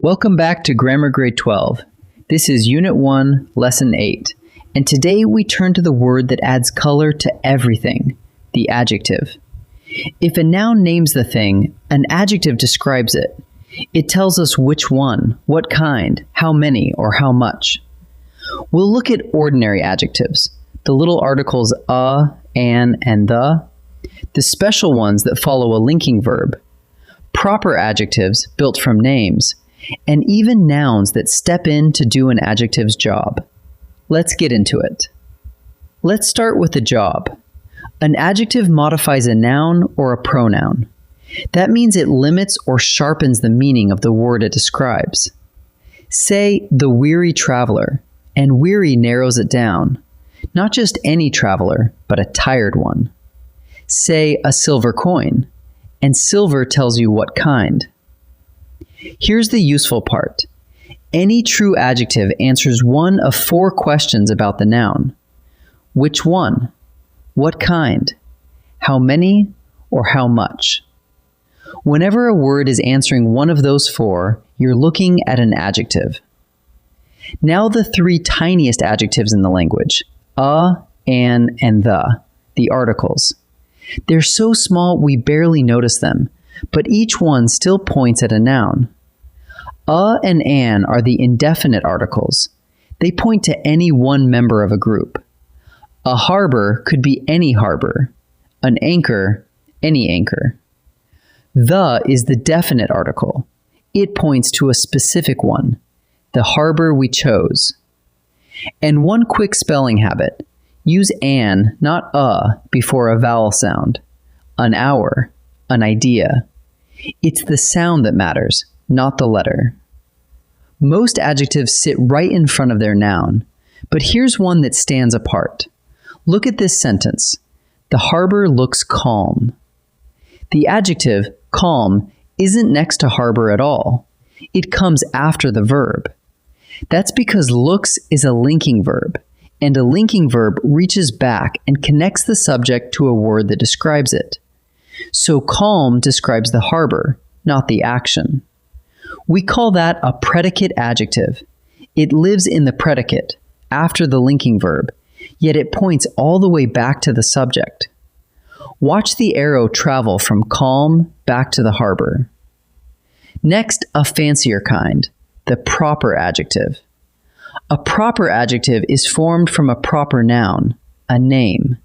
Welcome back to Grammar Grade 12. This is Unit 1, Lesson 8, and today we turn to the word that adds color to everything, the adjective. If a noun names the thing, an adjective describes it. It tells us which one, what kind, how many, or how much. We'll look at ordinary adjectives, the little articles a, an, and the special ones that follow a linking verb, proper adjectives built from names, and even nouns that step in to do an adjective's job. Let's get into it. Let's start with the job. An adjective modifies a noun or a pronoun. That means it limits or sharpens the meaning of the word it describes. Say, the weary traveler, and weary narrows it down. Not just any traveler, but a tired one. Say, a silver coin, and silver tells you what kind. Here's the useful part. Any true adjective answers one of 4 questions about the noun. Which one? What kind? How many? Or how much? Whenever a word is answering one of those 4, you're looking at an adjective. Now the 3 tiniest adjectives in the language, a, an, and the articles. They're so small we barely notice them, but each one still points at a noun. A and an are the indefinite articles. They point to any one member of a group. A harbor could be any harbor. An anchor, any anchor. The is the definite article. It points to a specific one, the harbor we chose. And one quick spelling habit. Use an, not a, before a vowel sound. An hour, an idea. It's the sound that matters, not the letter. Most adjectives sit right in front of their noun, but here's one that stands apart. Look at this sentence. The harbor looks calm. The adjective, calm, isn't next to harbor at all. It comes after the verb. That's because looks is a linking verb, and a linking verb reaches back and connects the subject to a word that describes it. So calm describes the harbor, not the action. We call that a predicate adjective. It lives in the predicate, after the linking verb, yet it points all the way back to the subject. Watch the arrow travel from calm back to the harbor. Next, a fancier kind, the proper adjective. A proper adjective is formed from a proper noun, a name,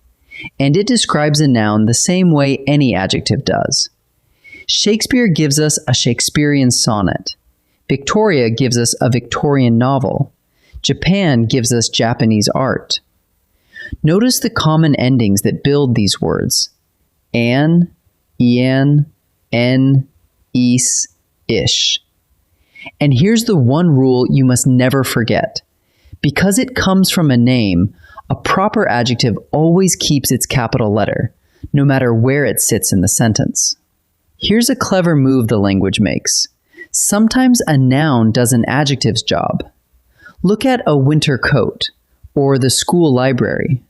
and it describes a noun the same way any adjective does. Shakespeare gives us a Shakespearean sonnet. Victoria gives us a Victorian novel. Japan gives us Japanese art. Notice the common endings that build these words. An, ian, en, is, ish. And here's the one rule you must never forget. Because it comes from a name, a proper adjective always keeps its capital letter, no matter where it sits in the sentence. Here's a clever move the language makes. Sometimes a noun does an adjective's job. Look at a winter coat, or the school library.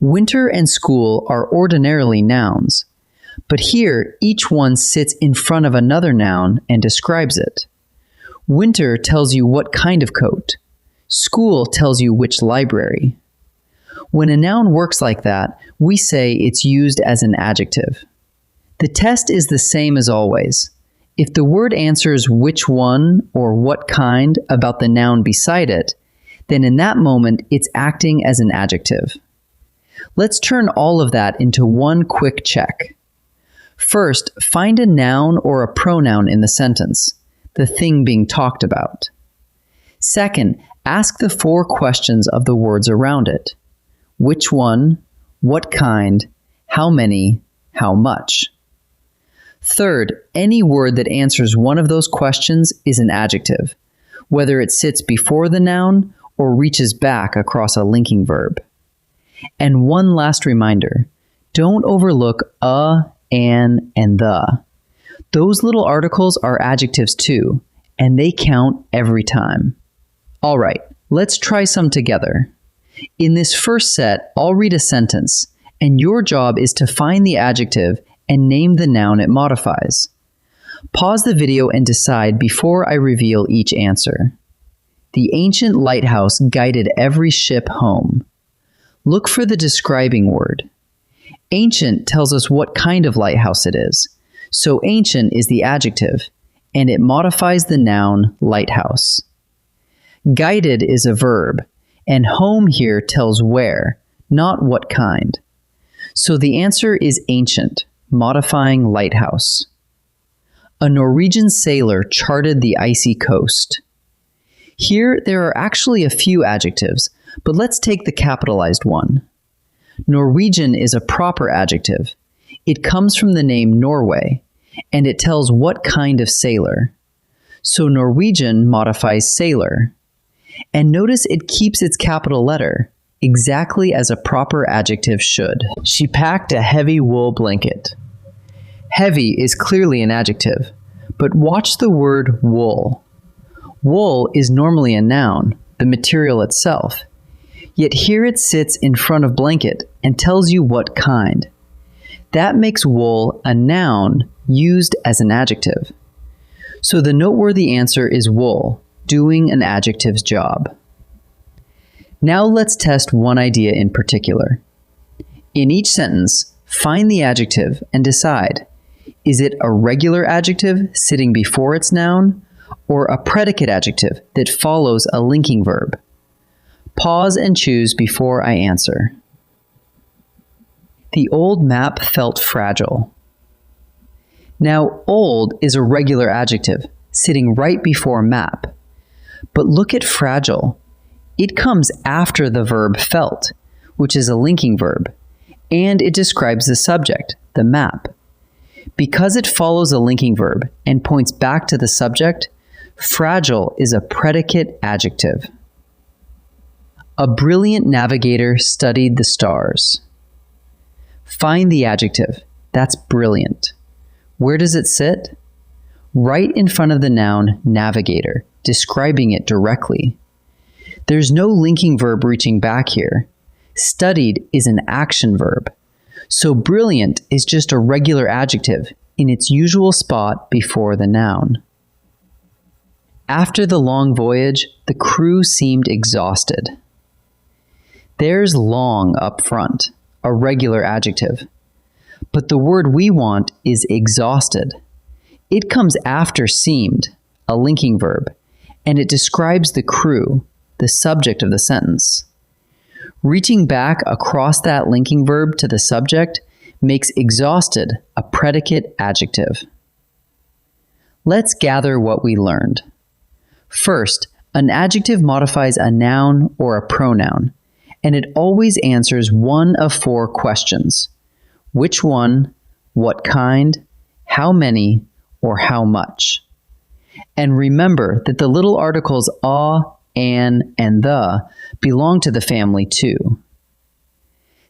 Winter and school are ordinarily nouns, but here each one sits in front of another noun and describes it. Winter tells you what kind of coat. School tells you which library. When a noun works like that, we say it's used as an adjective. The test is the same as always. If the word answers which one or what kind about the noun beside it, then in that moment it's acting as an adjective. Let's turn all of that into one quick check. First, find a noun or a pronoun in the sentence, the thing being talked about. Second, ask the 4 questions of the words around it. Which one? What kind? How many? How much? Third, any word that answers one of those questions is an adjective, whether it sits before the noun or reaches back across a linking verb. And one last reminder, don't overlook a, an, and the. Those little articles are adjectives too, and they count every time. All right, let's try some together. In this first set, I'll read a sentence, and your job is to find the adjective and name the noun it modifies. Pause the video and decide before I reveal each answer. The ancient lighthouse guided every ship home. Look for the describing word. Ancient tells us what kind of lighthouse it is, so ancient is the adjective, and it modifies the noun lighthouse. Guided is a verb, and home here tells where, not what kind. So the answer is ancient, modifying lighthouse. A Norwegian sailor charted the icy coast. Here there are actually a few adjectives, but let's take the capitalized one. Norwegian is a proper adjective. It comes from the name Norway, and it tells what kind of sailor. So Norwegian modifies sailor. And notice it keeps its capital letter, exactly as a proper adjective should. She packed a heavy wool blanket. Heavy is clearly an adjective, but watch the word wool. Wool is normally a noun, the material itself. Yet here it sits in front of blanket and tells you what kind. That makes wool a noun used as an adjective. So the noteworthy answer is wool, doing an adjective's job. Now let's test one idea in particular. In each sentence, find the adjective and decide, is it a regular adjective sitting before its noun, or a predicate adjective that follows a linking verb? Pause and choose before I answer. The old map felt fragile. Now, old is a regular adjective, sitting right before map. But look at fragile. It comes after the verb felt, which is a linking verb, and it describes the subject, the map. Because it follows a linking verb and points back to the subject, fragile is a predicate adjective. A brilliant navigator studied the stars. Find the adjective. That's brilliant. Where does it sit? Right in front of the noun navigator, describing it directly. There's no linking verb reaching back here. Studied is an action verb. So brilliant is just a regular adjective in its usual spot before the noun. After the long voyage, the crew seemed exhausted. There's long up front, a regular adjective. But the word we want is exhausted. It comes after seemed, a linking verb, and it describes the crew, the subject of the sentence. Reaching back across that linking verb to the subject makes exhausted a predicate adjective. Let's gather what we learned. First, an adjective modifies a noun or a pronoun, and it always answers one of four questions. Which one, what kind, how many, or how much. And remember that the little articles a, an, and the belong to the family too.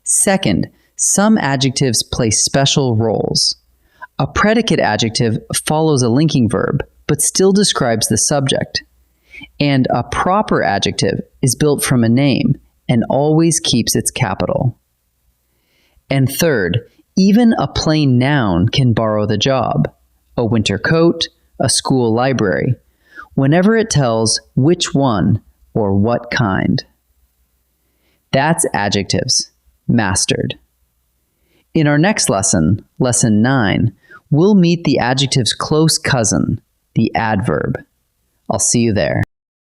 Second, some adjectives play special roles. A predicate adjective follows a linking verb, but still describes the subject. And a proper adjective is built from a name and always keeps its capital. And third, even a plain noun can borrow the job. A winter coat, a school library, whenever it tells which one or what kind. That's adjectives, mastered. In our next lesson, lesson 9, we'll meet the adjective's close cousin, the adverb. I'll see you there.